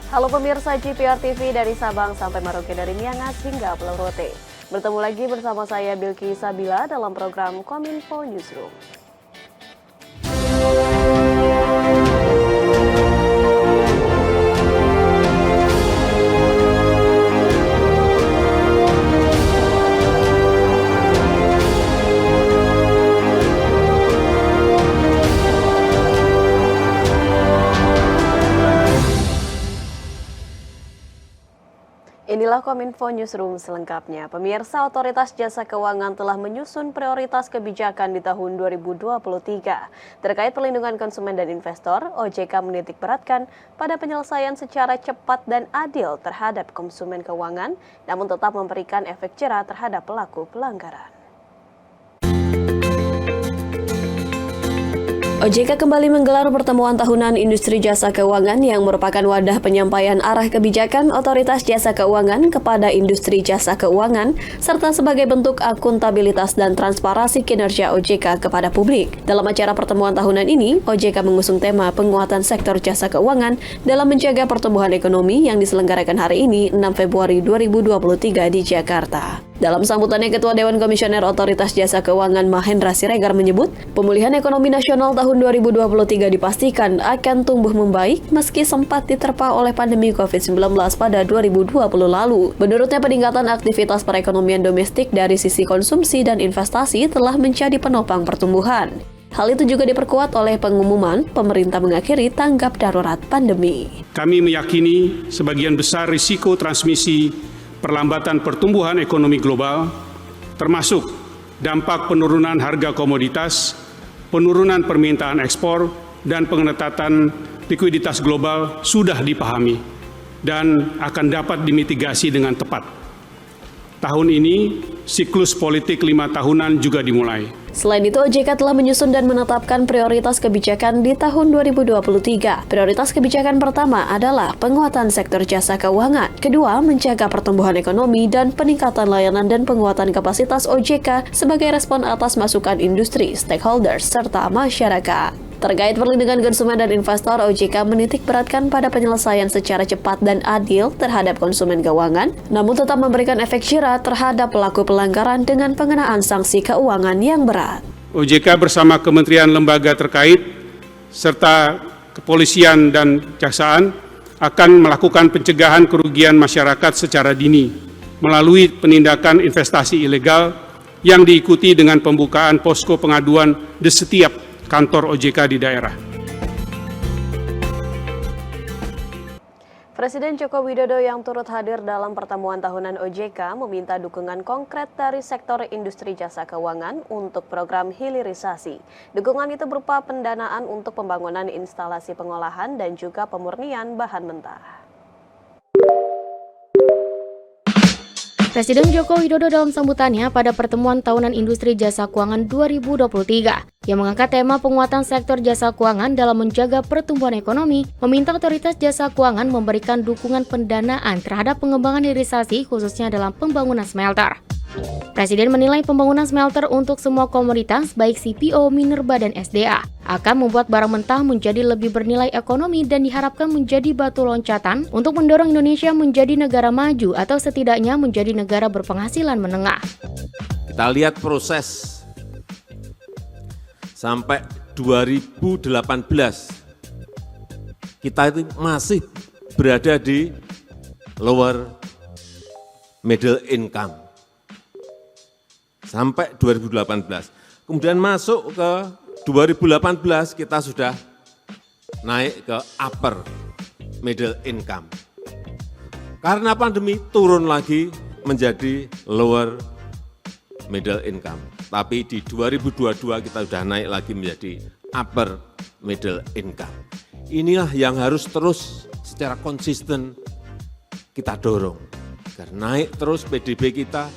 Halo pemirsa GPR TV dari Sabang sampai Merauke, dari Miangas hingga Pulau Rote. Bertemu lagi bersama saya Bilky Sabila dalam program Kominfo Newsroom. Inilah Kominfo Newsroom selengkapnya. Pemirsa, Otoritas Jasa Keuangan telah menyusun prioritas kebijakan di tahun 2023. Terkait perlindungan konsumen dan investor, OJK menitik beratkan pada penyelesaian secara cepat dan adil terhadap konsumen keuangan, namun tetap memberikan efek jera terhadap pelaku pelanggaran. OJK kembali menggelar pertemuan tahunan industri jasa keuangan yang merupakan wadah penyampaian arah kebijakan Otoritas Jasa Keuangan kepada industri jasa keuangan, serta sebagai bentuk akuntabilitas dan transparansi kinerja OJK kepada publik. Dalam acara pertemuan tahunan ini, OJK mengusung tema penguatan sektor jasa keuangan dalam menjaga pertumbuhan ekonomi yang diselenggarakan hari ini 6 Februari 2023 di Jakarta. Dalam sambutannya, Ketua Dewan Komisioner Otoritas Jasa Keuangan Mahendra Siregar menyebut, pemulihan ekonomi nasional tahun 2023 dipastikan akan tumbuh membaik meski sempat diterpa oleh pandemi COVID-19 pada 2020 lalu. Menurutnya, peningkatan aktivitas perekonomian domestik dari sisi konsumsi dan investasi telah menjadi penopang pertumbuhan. Hal itu juga diperkuat oleh pengumuman pemerintah mengakhiri tanggap darurat pandemi. Kami meyakini sebagian besar risiko transmisi perlambatan pertumbuhan ekonomi global, termasuk dampak penurunan harga komoditas, penurunan permintaan ekspor, dan pengetatan likuiditas global sudah dipahami dan akan dapat dimitigasi dengan tepat. Tahun ini, siklus politik 5 tahunan juga dimulai. Selain itu, OJK telah menyusun dan menetapkan prioritas kebijakan di tahun 2023. Prioritas kebijakan pertama adalah penguatan sektor jasa keuangan. Kedua, menjaga pertumbuhan ekonomi dan peningkatan layanan dan penguatan kapasitas OJK sebagai respon atas masukan industri, stakeholders, serta masyarakat. Terkait perlindungan konsumen dan investor, OJK menitik beratkan pada penyelesaian secara cepat dan adil terhadap konsumen keuangan, namun tetap memberikan efek jera terhadap pelaku pelanggaran dengan pengenaan sanksi keuangan yang berat. OJK bersama kementerian lembaga terkait serta kepolisian dan kejaksaan akan melakukan pencegahan kerugian masyarakat secara dini melalui penindakan investasi ilegal yang diikuti dengan pembukaan posko pengaduan di setiap kantor OJK di daerah. Presiden Joko Widodo yang turut hadir dalam pertemuan tahunan OJK meminta dukungan konkret dari sektor industri jasa keuangan untuk program hilirisasi. Dukungan itu berupa pendanaan untuk pembangunan instalasi pengolahan dan juga pemurnian bahan mentah. Presiden Joko Widodo dalam sambutannya pada pertemuan tahunan industri jasa keuangan 2023 yang mengangkat tema penguatan sektor jasa keuangan dalam menjaga pertumbuhan ekonomi, meminta Otoritas Jasa Keuangan memberikan dukungan pendanaan terhadap pengembangan hilirisasi khususnya dalam pembangunan smelter. Presiden menilai pembangunan smelter untuk semua komoditas baik CPO, minerba, dan SDA akan membuat barang mentah menjadi lebih bernilai ekonomi dan diharapkan menjadi batu loncatan untuk mendorong Indonesia menjadi negara maju atau setidaknya menjadi negara berpenghasilan menengah. Kita lihat proses sampai 2018 kita itu masih berada di lower middle income. Sampai 2018. Kemudian masuk ke 2018 kita sudah naik ke upper middle income. Karena pandemi turun lagi menjadi lower middle income. Tapi di 2022 kita sudah naik lagi menjadi upper middle income. Inilah yang harus terus secara konsisten kita dorong. Agar naik terus PDB kita,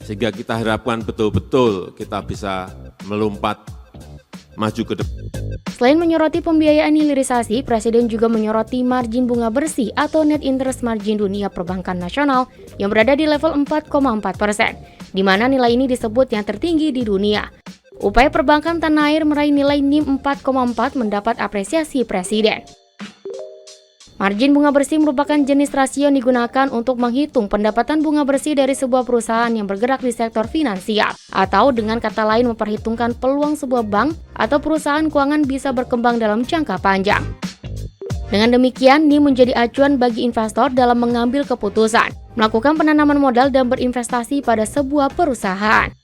sehingga kita harapkan betul-betul kita bisa melompat maju ke depan. Selain menyoroti pembiayaan hilirisasi, Presiden juga menyoroti margin bunga bersih atau net interest margin dunia perbankan nasional yang berada di level 4,4%, di mana nilai ini disebut yang tertinggi di dunia. Upaya perbankan tanah air meraih nilai NIM 4,4 mendapat apresiasi Presiden. Margin bunga bersih merupakan jenis rasio yang digunakan untuk menghitung pendapatan bunga bersih dari sebuah perusahaan yang bergerak di sektor finansial, atau dengan kata lain memperhitungkan peluang sebuah bank atau perusahaan keuangan bisa berkembang dalam jangka panjang. Dengan demikian, NIM menjadi acuan bagi investor dalam mengambil keputusan, melakukan penanaman modal dan berinvestasi pada sebuah perusahaan.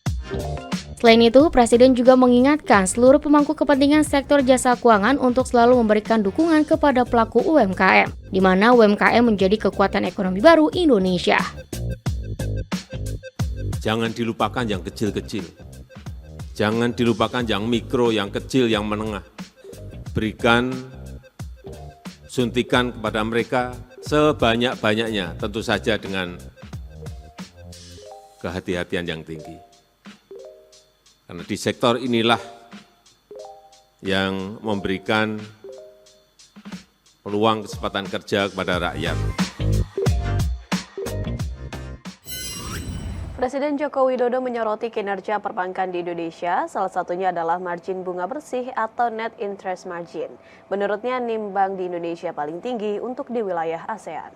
Selain itu, Presiden juga mengingatkan seluruh pemangku kepentingan sektor jasa keuangan untuk selalu memberikan dukungan kepada pelaku UMKM, di mana UMKM menjadi kekuatan ekonomi baru Indonesia. Jangan dilupakan yang kecil-kecil. Jangan dilupakan yang mikro, yang kecil, yang menengah. Berikan suntikan kepada mereka sebanyak-banyaknya, tentu saja dengan kehati-hatian yang tinggi. Karena di sektor inilah yang memberikan peluang kesempatan kerja kepada rakyat. Presiden Joko Widodo menyoroti kinerja perbankan di Indonesia, salah satunya adalah margin bunga bersih atau net interest margin. Menurutnya, NIM bank di Indonesia paling tinggi untuk di wilayah ASEAN.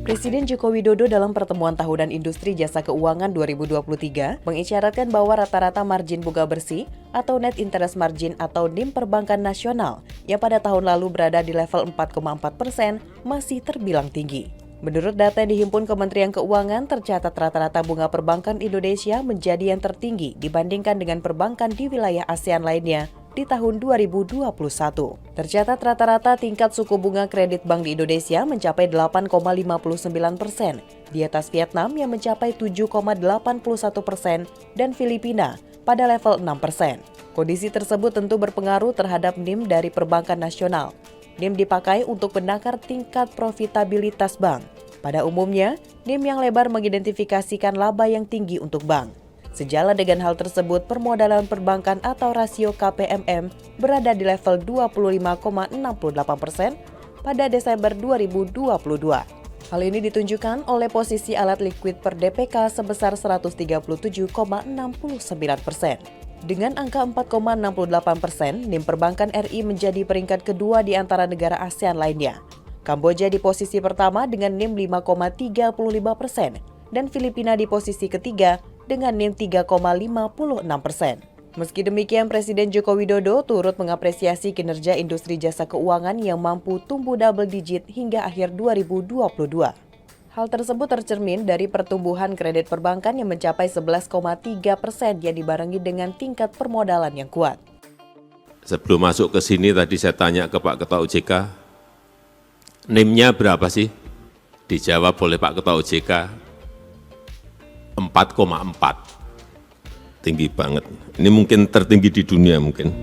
Presiden Joko Widodo dalam pertemuan tahunan industri jasa keuangan 2023 mengisyaratkan bahwa rata-rata margin bunga bersih atau net interest margin atau NIM perbankan nasional yang pada tahun lalu berada di level 4,4% masih terbilang tinggi. Menurut data yang dihimpun Kementerian Keuangan, tercatat rata-rata bunga perbankan Indonesia menjadi yang tertinggi dibandingkan dengan perbankan di wilayah ASEAN lainnya di tahun 2021. Tercatat rata-rata tingkat suku bunga kredit bank di Indonesia mencapai 8,59%, di atas Vietnam yang mencapai 7,81% dan Filipina pada level 6%. Kondisi tersebut tentu berpengaruh terhadap NIM dari perbankan nasional. NIM dipakai untuk menakar tingkat profitabilitas bank. Pada umumnya, NIM yang lebar mengidentifikasikan laba yang tinggi untuk bank. Sejalan dengan hal tersebut, permodalan perbankan atau rasio KPMM berada di level 25,68% pada Desember 2022. Hal ini ditunjukkan oleh posisi alat likuid per DPK sebesar 137,69%. Dengan angka 4,68%, NIM perbankan RI menjadi peringkat kedua di antara negara ASEAN lainnya. Kamboja di posisi pertama dengan NIM 5,35% dan Filipina di posisi ketiga dengan NIM 3,56%. Meski demikian, Presiden Joko Widodo turut mengapresiasi kinerja industri jasa keuangan yang mampu tumbuh double digit hingga akhir 2022. Hal tersebut tercermin dari pertumbuhan kredit perbankan yang mencapai 11,3% yang dibarengi dengan tingkat permodalan yang kuat. Sebelum masuk ke sini tadi saya tanya ke Pak Ketua OJK, NIM-nya berapa sih? Dijawab oleh Pak Ketua OJK, 4,4. Tinggi banget. Ini mungkin tertinggi di dunia mungkin.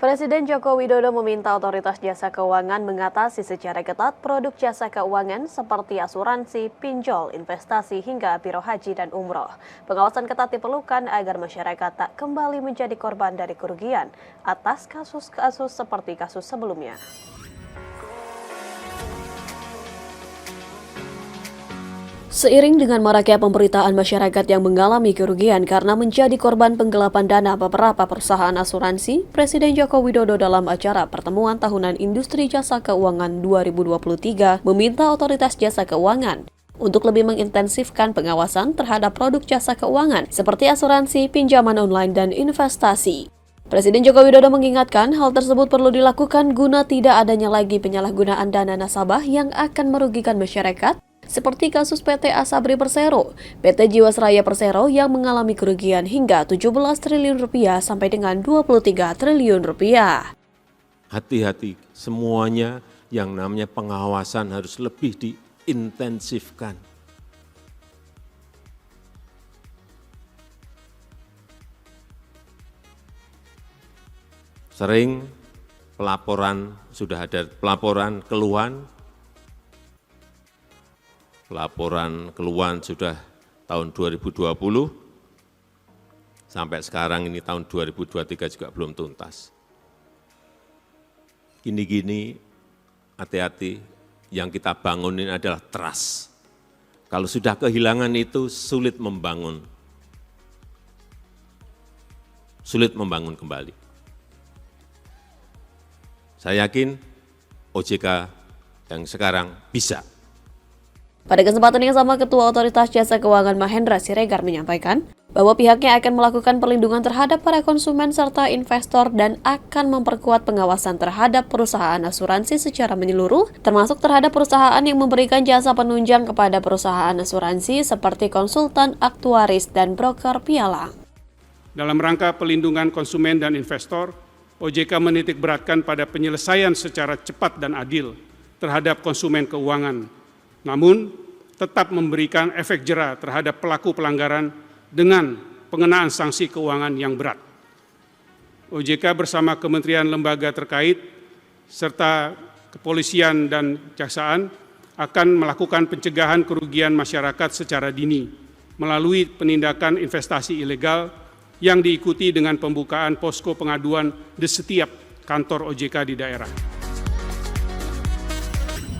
Presiden Joko Widodo meminta otoritas jasa keuangan mengatasi secara ketat produk jasa keuangan seperti asuransi, pinjol, investasi, hingga biro haji dan umroh. Pengawasan ketat diperlukan agar masyarakat tak kembali menjadi korban dari kerugian atas kasus-kasus seperti kasus sebelumnya. Seiring dengan maraknya pemberitaan masyarakat yang mengalami kerugian karena menjadi korban penggelapan dana beberapa perusahaan asuransi, Presiden Joko Widodo dalam acara pertemuan tahunan industri jasa keuangan 2023 meminta otoritas jasa keuangan untuk lebih mengintensifkan pengawasan terhadap produk jasa keuangan seperti asuransi, pinjaman online, dan investasi. Presiden Joko Widodo mengingatkan hal tersebut perlu dilakukan guna tidak adanya lagi penyalahgunaan dana nasabah yang akan merugikan masyarakat, seperti kasus PT Asabri Persero, PT Jiwasraya Persero yang mengalami kerugian hingga 17 triliun rupiah sampai dengan 23 triliun rupiah. Hati-hati, semuanya yang namanya pengawasan harus lebih diintensifkan. Sering pelaporan, sudah ada pelaporan keluhan, sudah tahun 2020, sampai sekarang ini tahun 2023 juga belum tuntas. Gini-gini, hati-hati, yang kita bangun ini adalah trust. Kalau sudah kehilangan itu, sulit membangun sulit membangun kembali. Saya yakin OJK yang sekarang bisa. Pada kesempatan yang sama, Ketua Otoritas Jasa Keuangan Mahendra Siregar menyampaikan bahwa pihaknya akan melakukan perlindungan terhadap para konsumen serta investor dan akan memperkuat pengawasan terhadap perusahaan asuransi secara menyeluruh, termasuk terhadap perusahaan yang memberikan jasa penunjang kepada perusahaan asuransi seperti konsultan, aktuaris, dan broker pialang. Dalam rangka pelindungan konsumen dan investor, OJK menitikberatkan pada penyelesaian secara cepat dan adil terhadap konsumen keuangan, namun tetap memberikan efek jera terhadap pelaku pelanggaran dengan pengenaan sanksi keuangan yang berat. OJK bersama kementerian lembaga terkait serta kepolisian dan kejaksaan akan melakukan pencegahan kerugian masyarakat secara dini melalui penindakan investasi ilegal yang diikuti dengan pembukaan posko pengaduan di setiap kantor OJK di daerah.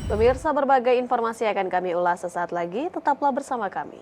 Pemirsa, berbagai informasi akan kami ulas sesaat lagi, tetaplah bersama kami.